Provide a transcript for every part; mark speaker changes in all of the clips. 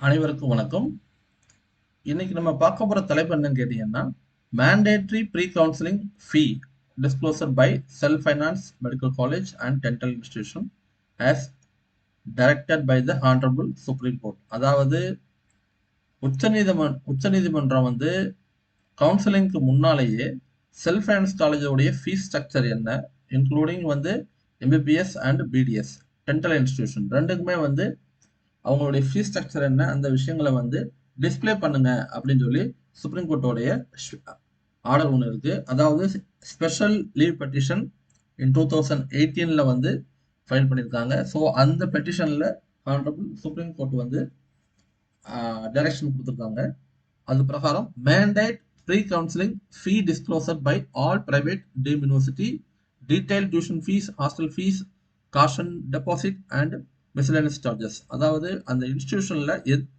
Speaker 1: அனைவருக்கும் வணக்கம். இன்னைக்கு நம்ம பார்க்க போற தலைப்பு என்னன்னு கேட்டீங்கன்னா, mandatory pre counselling fee disclosure by self finance medical college and dental institution as directed by the honourable Supreme Court. அதாவது உச்சநீதிமன்றம் வந்து கவுன்சிலிங்க்கு முன்னாலேயே செல்ஃப் ஃபைனான்ஸ் காலேஜோடைய ஃபீஸ் ஸ்ட்ரக்சர் என்ன, இன்க்ளூடிங் வந்து MBBS and BDS dental institution ரெண்டுக்குமே வந்து அவங்களுடைய ஃபீஸ் ஸ்ட்ரக்சர் என்ன, அந்த விஷயங்களை வந்து டிஸ்பிளே பண்ணுங்க அப்படின்னு சொல்லி சுப்ரீம் கோர்ட்டோடைய ஆர்டர் ஒன்று இருக்கு. அதாவது ஸ்பெஷல் லீவ் பெட்டிஷன் இன் 2018 வந்து ஃபைல் பண்ணியிருக்காங்க. ஸோ அந்த பெட்டிஷன்ல ஹானரபிள் சுப்ரீம் கோர்ட் வந்து டைரக்ஷன் கொடுத்துருக்காங்க. அது பிரகாரம் mandate pre counselling fee disclosure by all private deemed university, detail tuition fees, hostel fees, caution deposit and miscellaneous charges. அதாவது அந்த இன்ஸ்டிடியூஷன்ல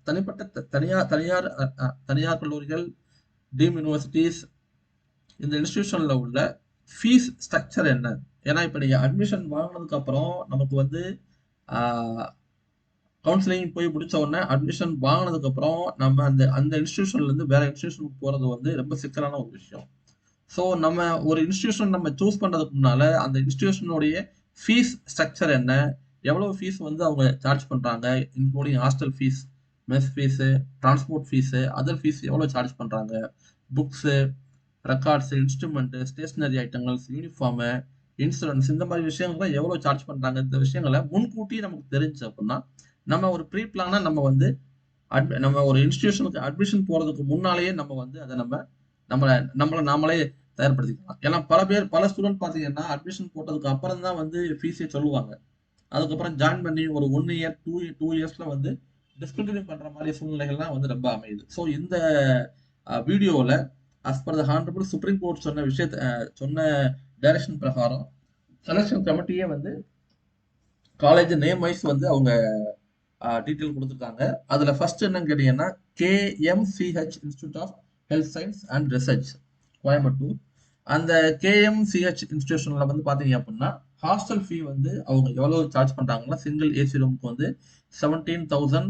Speaker 1: தனிப்பட்ட தனியார் கல்லூரிகள், டீம் யூனிவர்சிட்டிஸ், இந்த இன்ஸ்டிடியூஷன்ல உள்ள ஃபீஸ் ஸ்ட்ரக்சர் என்ன. ஏன்னா இப்ப நீங்க அட்மிஷன் வாங்கினதுக்கு அப்புறம் நமக்கு வந்து கவுன்சிலிங் போய் முடிச்ச உடனே அட்மிஷன் வாங்கினதுக்கு அப்புறம் நம்ம அந்த அந்த இன்ஸ்டிடியூஷன்ல இருந்து வேற இன்ஸ்டிடியூஷனுக்கு போறது வந்து ரொம்ப சிக்கலான ஒரு விஷயம். ஸோ நம்ம ஒரு இன்ஸ்டிடியூஷன் நம்ம சூஸ் பண்றதுக்கு முன்னால அந்த இன்ஸ்டிடியூஷனுடைய ஃபீஸ் ஸ்ட்ரக்சர் என்ன, எவ்வளவு ஃபீஸ் வந்து அவங்க சார்ஜ் பண்றாங்க, including hostel fees, mess fees, transport fees, other fees எவ்வளோ சார்ஜ் பண்றாங்க, புக்ஸு, ரெக்கார்ட்ஸ், இன்ஸ்ட்ருமெண்ட், ஸ்டேஷனரி ஐட்டங்கள்ஸ், யூனிஃபார்மு, இன்சூரன்ஸ், இந்த மாதிரி விஷயங்கள்லாம் எவ்வளோ சார்ஜ் பண்றாங்க, இந்த விஷயங்களை முன்கூட்டி நமக்கு தெரிஞ்சு அப்படின்னா நம்ம ஒரு ப்ரீ பிளானா நம்ம வந்து நம்ம ஒரு இன்ஸ்டிடியூஷனுக்கு அட்மிஷன் போறதுக்கு முன்னாலேயே நம்ம வந்து அதை நம்மளை நாமளே தயார்படுத்திக்கலாம். ஏன்னா பல ஸ்டூடெண்ட் பாத்தீங்கன்னா அட்மிஷன் போட்டதுக்கு அப்புறம் தான் வந்து ஃபீஸே சொல்லுவாங்க. அதுக்கப்புறம் ஜாயின் பண்ணி ஒரு 1 இயர் 2 இயர்ஸ்ல வந்து டிஸ்கண்டினியூ பண்ற மாதிரி சூழ்நிலைகள்லாம் வந்து ரொம்ப அமையுது. ஸோ இந்த வீடியோவில் as per the honourable Supreme court சொன்ன விஷயத்த சொன்ன டைரக்ஷன் பிரகாரம் செலக்ஷன் கமிட்டியே வந்து காலேஜ் நேம் வைஸ் வந்து அவங்க டீட்டெயில் கொடுத்துருக்காங்க. அதுல ஃபர்ஸ்ட் என்னன்னு கேட்டீங்கன்னா KMCH Institute of Health Science and Research Coimbatore. அந்த கேஎம்சிஹெச் இன்ஸ்டிடியூஷன்ல வந்து பாத்தீங்க அப்படின்னா ஹாஸ்டல் ஃபீ வந்து அவங்க எவ்வளவு சார்ஜ் பண்றாங்கன்னா, சிங்கிள் ஏசி ரூமுக்கு வந்து 17,000,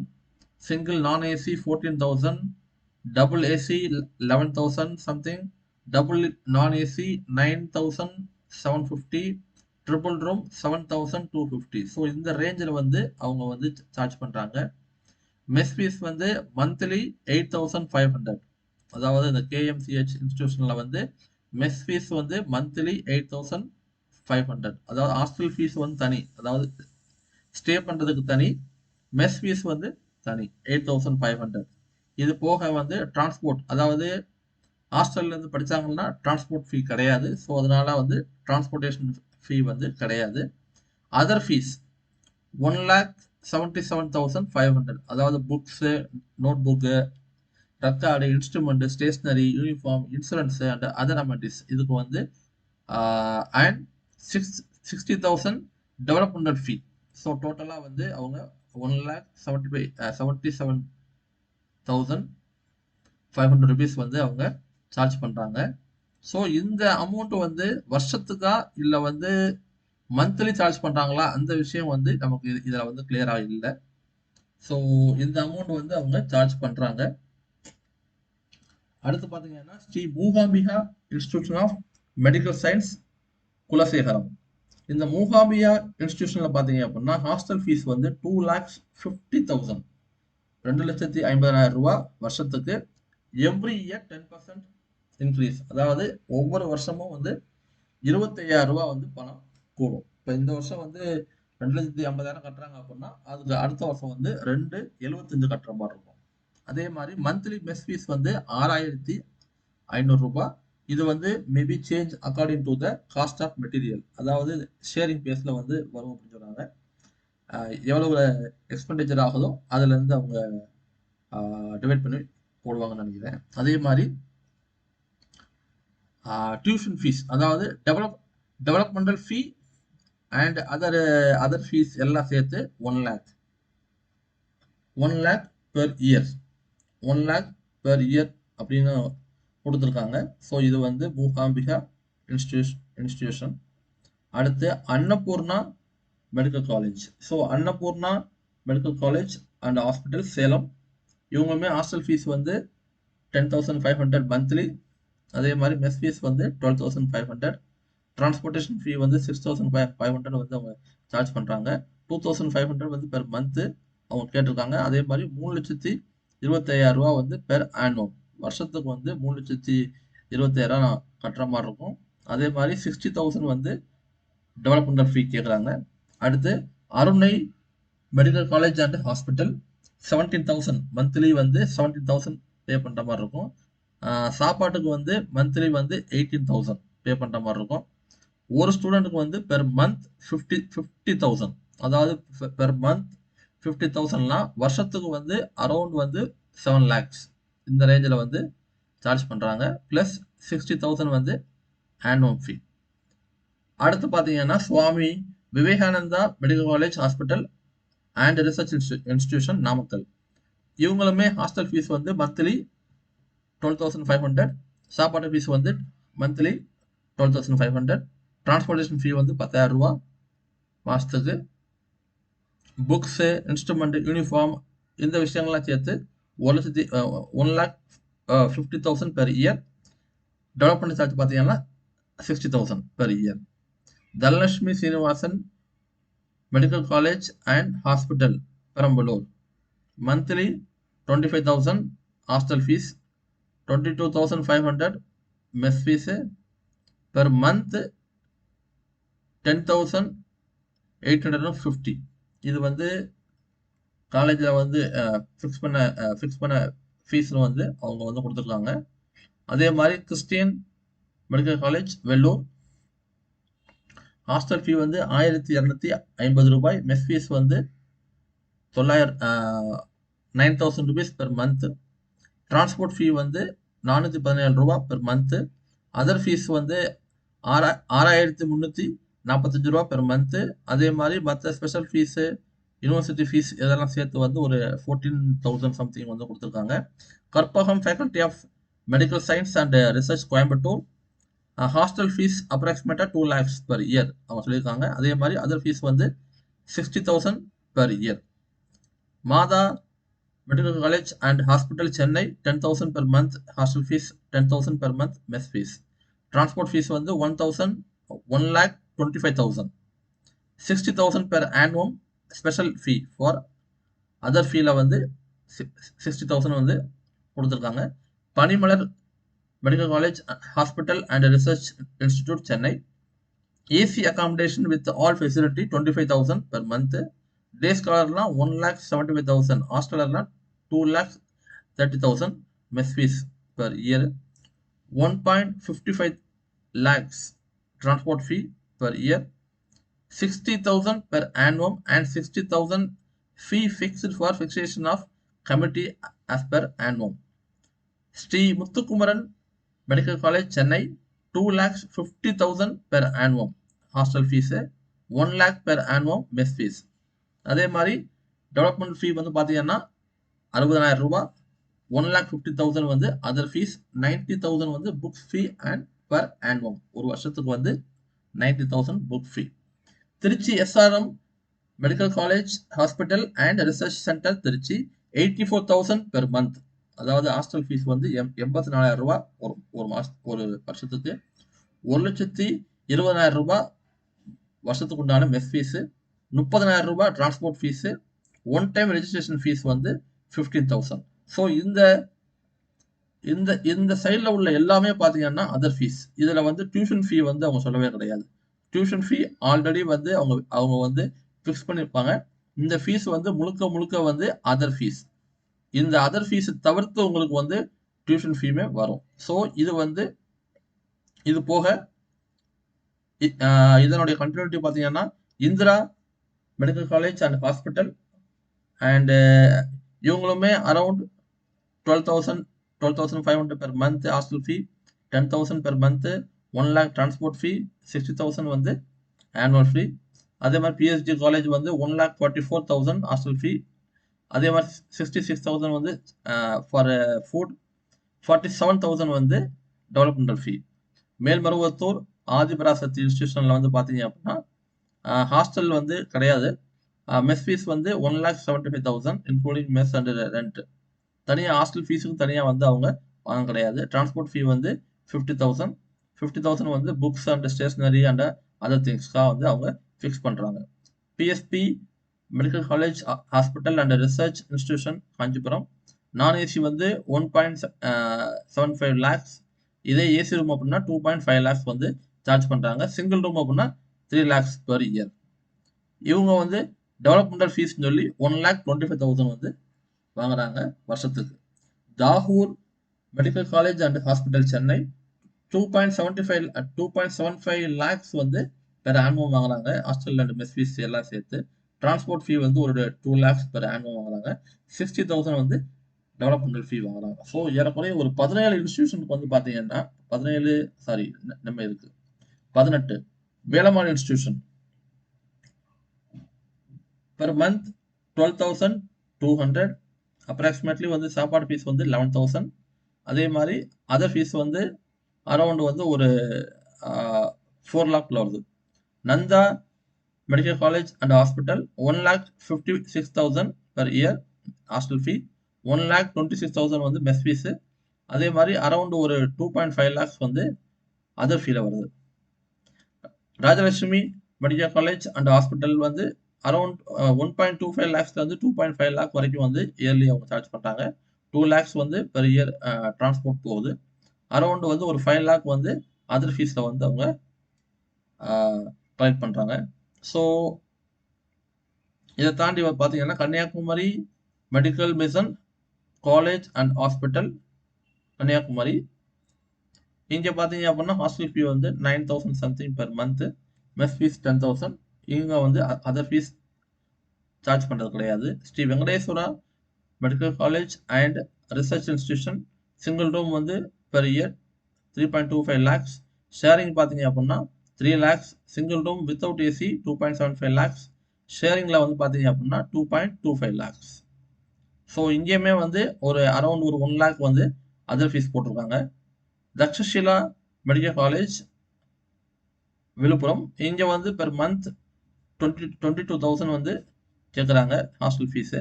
Speaker 1: சிங்கிள் நான் AC 14,000, double AC 11,000 something, double நான் ஏசி 9,750, ட்ரிபிள் ரூம் 7,250. ஸோ இந்த ரேஞ்சில் வந்து அவங்க வந்து சார்ஜ் பண்றாங்க. மெஸ் ஃபீஸ் வந்து மந்த்லி 8,500. அதாவது இந்த கேஎம்சிஹெச் இன்ஸ்டிடியூஷன்ல வந்து மெஸ் ஃபீஸ் வந்து மந்த்லி 8,500. அதாவது ஹாஸ்டல் ஃபீஸ் வந்து தனி, அதாவது ஸ்டே பண்றதுக்கு தனி, மெஸ் ஃபீஸ் வந்து தனி 8,500. இது போக வந்து டிரான்ஸ்போர்ட், அதாவது ஹாஸ்டல்ல இருந்து படிச்சாங்கன்னா டிரான்ஸ்போர்ட் ஃபீ கிடையாது. ஸோ அதனால வந்து டிரான்ஸ்போர்டேஷன் ஃபீ வந்து கிடையாது. Other fees 1,77,500. அதாவது books, note book, record, instrument, stationery, uniform, insurance and other amenities, இதுக்கு வந்து அண்ட் 60,000 டெவலப்மெண்டல் ஃபீ. ஸோ டோட்டலாக வந்து அவங்க 1,77,500 ருபீஸ் வந்து அவங்க சார்ஜ் பண்றாங்க. ஸோ இந்த அமௌண்ட் வந்து வருஷத்துக்கா இல்லை வந்து மந்த்லி சார்ஜ் பண்றாங்களா, அந்த விஷயம் வந்து நமக்கு இதுல வந்து கிளியரா இல்லை. ஸோ இந்த அமௌண்ட் வந்து அவங்க சார்ஜ் பண்றாங்க. அடுத்து பாத்தீங்கன்னா Sri Mookambika institution of medical science Kulasekaram. இந்த மூகாம்பிகா இன்ஸ்டிடியூஷன்ல பாத்தீங்க அப்படின்னா ஹாஸ்டல் ஃபீஸ் வந்து 2,50,000, 2,50,000 ரூபாய் வருஷத்துக்கு. எவ்ரி இயர் 10% இன்க்ரீஸ், அதாவது ஒவ்வொரு வருஷமும் வந்து 25,000 ரூபாய் வந்து பணம் கூடும். இப்போ இந்த வருஷம் வந்து 2,50,000 கட்டுறாங்க அப்படின்னா அதுக்கு அடுத்த வருஷம் வந்து 2,75,000 கட்டுற மாதிரி இருக்கும். அதே மாதிரி மந்த்லி மெஸ் ஃபீஸ் வந்து 6,500 ரூபாய். இது வந்து maybe change according to the cost of material, அதாவது ஷேரிங் பேஸ்ல வந்து வரும் அப்படின்னு சொல்றாங்க. எவ்வளவு எக்ஸ்பெண்டிச்சர் ஆகுதோ அதுல இருந்து அவங்க டிவைட் பண்ணி போடுவாங்கன்னு நினைக்கிறேன். அதே மாதிரி டியூஷன் ஃபீஸ், அதாவது developmental fee and other fees எல்லாம் சேர்த்து 1 lakh per year, 1 lakh per year அப்படின்னு கொடுத்துருக்காங்க. ஸோ இது வந்து மூகாம்பிகா இன்ஸ்டிடியூஷன். அடுத்து Annapoorna medical college. So Annapoorna medical college and hospital Salem. இவங்களுமே ஹாஸ்டல் ஃபீஸ் வந்து 10,500 மந்த்லி. அதே மாதிரி மெஸ் ஃபீஸ் வந்து 12,500. டிரான்ஸ்போர்ட்டேஷன் ஃபீ வந்து 6,500 வந்து அவங்க சார்ஜ் பண்ணுறாங்க. 2,500 வந்து பெர் மந்த்து அவங்க கேட்டிருக்காங்க. அதே மாதிரி 3,25,000 வந்து பெர் ஆனுவம், வருஷத்துக்கு வந்து 3,25,000 கட்டுற மாதிரி இருக்கும். அதே மாதிரி 60,000 வந்து டெவலப்மெண்டல் ஃபீ கேட்குறாங்க. அடுத்து அருணை medical college and hospital 17,000 monthly வந்து 17,000 பே பண்ணுற மாதிரி இருக்கும். சாப்பாட்டுக்கு வந்து மந்த்லி வந்து 18,000 பே பண்ணுற மாதிரி இருக்கும். ஒரு ஸ்டூடெண்ட்டுக்கு வந்து பெர் மந்த் 50,000, அதாவது பெர் மந்த் 50,000லாம் வருஷத்துக்கு வந்து அரௌண்ட் வந்து 7 lakhs இந்த ரேஞ்சில் வந்து சார்ஜ் பண்ணுறாங்க. ப்ளஸ் 60,000 வந்து ஆனுவல் ஃபீ. அடுத்து பார்த்தீங்கன்னா Swami Vivekananda medical college hospital and research institution Namakkal. இவங்களுமே ஹாஸ்டல் ஃபீஸ் வந்து மந்த்லி 12,500, சாப்பாடு ஃபீஸ் வந்து மந்த்லி 12,500, டிரான்ஸ்போர்ட்டேஷன் ஃபீ வந்து 10,000 ரூபா மாதத்துக்கு. புக்ஸு, இன்ஸ்ட்ருமெண்ட், யூனிஃபார்ம் இந்த விஷயங்கள்லாம் சேர்த்து 1,50,000 பெர் இயர். டெவலப்மெண்ட் சார்ஜ் பார்த்தீங்கன்னா 60,000 per year. Dhanalakshmi Srinivasan medical college and hospital Perambalur monthly 25,000 hostel fees, 22,500 mess fees, per month 10,850. இது வந்து காலேஜில் வந்து ஃபிக்ஸ் பண்ண ஃபீஸ்னு வந்து அவங்க வந்து கொடுத்துருக்காங்க. அதே மாதிரி Christian Medical College Vellore hostel fee வந்து 1,250 ரூபாய், மெஸ் ஃபீஸ் வந்து 9,000 rupees per month. Transport fee வந்து 417 ரூபா பெர் மந்த்து. அதர் ஃபீஸ் வந்து 6,345 ரூபா பெர் மந்த்து. அதே மாதிரி மற்ற ஸ்பெஷல் ஃபீஸு, யூனிவர்சிட்டி ஃபீஸ் இதெல்லாம் சேர்த்து வந்து ஒரு 14,000 சம்திங் வந்து கொடுத்துருக்காங்க. Karpagam Faculty of medical Science and Research Coimbatore hostel fees அப்ராக்சிமேட்டாக 2 lakhs பெர் இயர் அவங்க சொல்லியிருக்காங்க. அதே மாதிரி அதர் ஃபீஸ் வந்து 60,000 per year. Madha medical college and hospital Chennai 10,000 per month hostel fees, 10,000 per month mess fees. Transport fees வந்து 1,25,000. 60,000 per annum special fee for other ஃபீல வந்து 60,000 வந்து கொடுத்துருக்காங்க. Panimalar medical college hospital and research institute Chennai AC accommodation with all facility 25,000 per month. Day ஸ்காலர்லாம் 1,75,000, ஹாஸ்டலர்லாம் 2,30,000 mess fees per year. 1.55 lakhs transport fee per year. 60,000 per ஆனுவம் and 60,000 fee fixed for fixation of committee as per annum. Sri Muthukumaran Medical College Chennai 2,50,000 per annum hostel fees, 1 lakh per annum mess fees. அதே மாதிரி development ஃபீ வந்து பார்த்தீங்கன்னா 60,000 ரூபா, 1,50,000 வந்து other fees, 90,000 வந்து books fee and per annum ஒரு வருஷத்துக்கு வந்து 90,000 book fee. Trichy SRM Medical college hospital and Research Centre Trichy 84,000 per month, அதாவது ஹாஸ்டல் ஃபீஸ் வந்து 84,000 ரூபா ஒரு வருஷத்துக்கு. 1,20,000 ரூபா வருஷத்துக்கு உண்டான மெஸ் ஃபீஸு, 30,000 ரூபா transport fees, one time registration fees வந்து 15,000. ஸோ இந்த சைடில் உள்ள எல்லாமே பார்த்தீங்கன்னா அதர் ஃபீஸ். இதில் வந்து டியூஷன் ஃபீ வந்து அவங்க சொல்லவே கிடையாது. டியூஷன் ஃபீ ஆல்ரெடி வந்து அவங்க வந்து ஃபிக்ஸ் பண்ணியிருப்பாங்க. இந்த ஃபீஸ் வந்து முழுக்க வந்து அதர் ஃபீஸ். இந்த அதர் ஃபீஸ் தவிர்த்து உங்களுக்கு வந்து டியூஷன் ஃபீமே வரும். ஸோ இது போக இதனுடைய கண்டினியூட்டி பார்த்தீங்கன்னா Indira medical college and hospital and இவங்களுமே around 12,500 per month hostel fee, 10,000 per month, 1 lakh transport fee, 60,000 வந்து ஆனுவல் ஃபீ. அதே மாதிரி பிஎஸ்டி காலேஜ் வந்து 1,44,000 ஹாஸ்டல் ஃபீ. அதே மாதிரி 66,000 வந்து ஃபார் ஃபுட், 47,000 வந்து டெவலப்மெண்டல் ஃபீ. மேல்மருவத்தூர் ஆதிபராசக்தி இன்ஸ்டிடியூஷனில் வந்து பார்த்தீங்க அப்படின்னா ஹாஸ்டல் வந்து கிடையாது. மெஸ் ஃபீஸ் வந்து 1,75,000 இன்க்ளூடிங் மெஸ் அண்ட் ரெண்ட். தனியாக ஹாஸ்டல் ஃபீஸுக்கு தனியாக வந்து அவங்க வாங்க கிடையாது. டிரான்ஸ்போர்ட் ஃபீ வந்து 50,000. 50,000 வந்து books and stationery and other திங்ஸ்க்காக வந்து அவங்க ஃபிக்ஸ் பண்ணுறாங்க. PSP medical college hospital and research institution Kanchipuram non AC வந்து 1.75 லேக்ஸ். இதே ஏசி ரூம் அப்படின்னா 2.5 லேக்ஸ் வந்து சார்ஜ் பண்ணுறாங்க. சிங்கிள் ரூம் அப்படின்னா 3 லேக்ஸ் பெர் இயர். இவங்க வந்து டெவலப்மெண்டல் ஃபீஸ்னு சொல்லி 1,25,000 வந்து வாங்குறாங்க வருஷத்துக்கு. Tagore Medical college and hospital Chennai 2.75 lakhs வந்து பெர் ஆனுவம் வாங்குறாங்க. ஹாஸ்டல் அண்ட் மெஸ் ஃபீஸ் எல்லாம் சேர்த்து. டிரான்ஸ்போர்ட் ஃபீ வந்து ஒரு 2 லேக்ஸ் பெர் ஆனுவம் வாங்குறாங்க. 60,000 வந்து டெவலப்மெண்டல் ஃபீ வாங்குறாங்க. ஸோ ஏறக்குறைய ஒரு 17 இன்ஸ்டிடியூஷனுக்கு வந்து பார்த்தீங்கன்னா 18 Velammal institution per month 12,200. Approximately வந்து சாப்பாடு ஃபீஸ் வந்து 11,000. அதே மாதிரி அதர் ஃபீஸ் வந்து அரௌண்ட் வந்து ஒரு 4 லேக்ல வருது. Nandha Medical college and Hospital 1,56,000 per year hostel fee. 1,26,000 வந்து மெஸ் ஃபீஸு. அதே மாதிரி அரௌண்ட் ஒரு 2.5 லேக்ஸ் வந்து அதர் ஃபீல வருது. Rajalakshmi medical college and hospital வந்து அரௌண்ட் 1.25 லேக்ஸ்ல இருந்து 2.5 லேக் வரைக்கும் வந்து இயர்லி அவங்க சார்ஜ் பண்ணுறாங்க. 2 லேக்ஸ் வந்து பெர் இயர் டிரான்ஸ்போர்ட் போகுது. அரௌண்ட் வந்து ஒரு 5 லேக் வந்து அதர் ஃபீஸில் வந்து அவங்க கலெக்ட் பண்ணுறாங்க. ஸோ இதை தாண்டி பார்த்தீங்கன்னா Kanniyakumari medical mission college and hospital Kanniyakumari. இங்கே பார்த்தீங்க அப்படின்னா ஹாஸ்டல் ஃபீ வந்து 9,000 something per month. Mess fees 10,000. இவங்க வந்து அதர் ஃபீஸ் சார்ஜ் பண்ணுறது கிடையாது. Sri Venkateswara medical college and research institution single room வந்து பெர் இயர் 3.25 லேக்ஸ். ஷேரிங் பார்த்தீங்க அப்படின்னா 3 lakhs. Single room without AC 2.75 lakhs. ஷேரிங்கில் வந்து பார்த்தீங்க அப்படின்னா 2.25 லேக்ஸ். ஸோ இங்கேயுமே வந்து ஒரு அரௌண்ட் ஒரு 1 லேக் வந்து அதர் ஃபீஸ் போட்டிருக்காங்க. தக்ஷஷிலா மெடிக்கல் காலேஜ் விழுப்புரம் இங்கே வந்து பெர் மந்த் 22,000 வந்து கேட்குறாங்க ஹாஸ்டல் ஃபீஸு.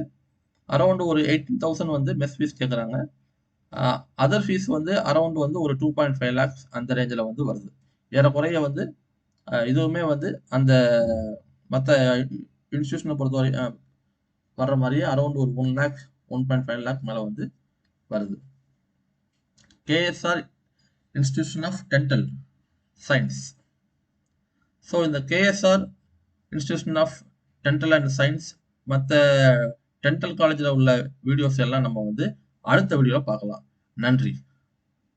Speaker 1: அரௌண்ட் ஒரு 18,000 வந்து மெஸ் ஃபீஸ் கேட்குறாங்க. அதர் ஃபீஸ் வந்து அரௌண்ட் வந்து ஒரு 2.5 லேக்ஸ் அந்த ரேஞ்சில் வந்து வருது. ஏறக்குறைய வந்து இதுவுமே வந்து அந்த மற்ற இன்ஸ்டியூஷனை பொறுத்தவரை வர்ற மாதிரியே அரௌண்ட் ஒரு 1 லேக் 1.5 லேக் மேலே வந்து வருது. KSR institution of dental science. So இந்த KSR institution of dental and science மற்ற டென்டல் காலேஜில் உள்ள வீடியோஸ் எல்லாம் நம்ம வந்து அடுத்த வீடியோவில் பார்க்கலாம். நன்றி.